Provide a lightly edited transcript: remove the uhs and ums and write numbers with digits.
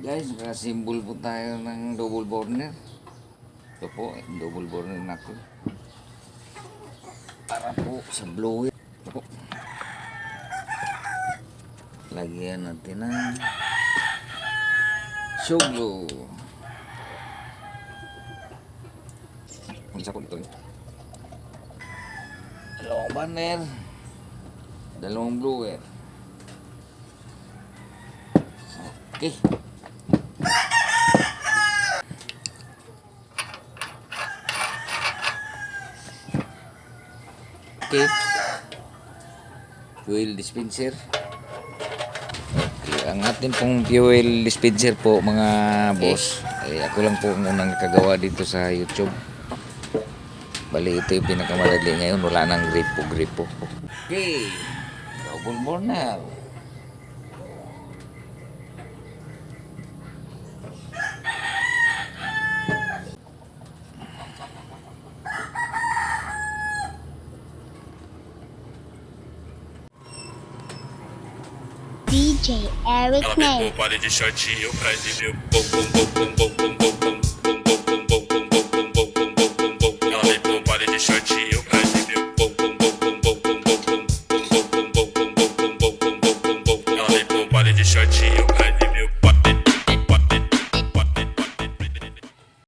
Guys, nakasimbol po tayo ng double burner. Ito po, double burner natin. Para po sa blower. Ito po. Lagyan natin ng sugar. Isa po ito. Dalawang burner. Dalawang blower. Okay. Okay. Fuel dispenser. Okay. Ang ating pong fuel dispenser po mga boss. Ay, ako lang po ang unang nakagawa dito sa YouTube. Bali ito yung pinakamadali ngayon. Wala nang gripo. Okay. Double burner. DJ Eric May. Pare de shortinho pra exibir bom bom bom bom bom bom bom bom bom bom bom bom bom bom bom bom bom bom bom. Ela vem pro pare de shortinho pra exibir bom bom bom bom bom bom bom bom bom bom bom bom bom bom bom bom bom bom. Ela vem pro pare de shortinho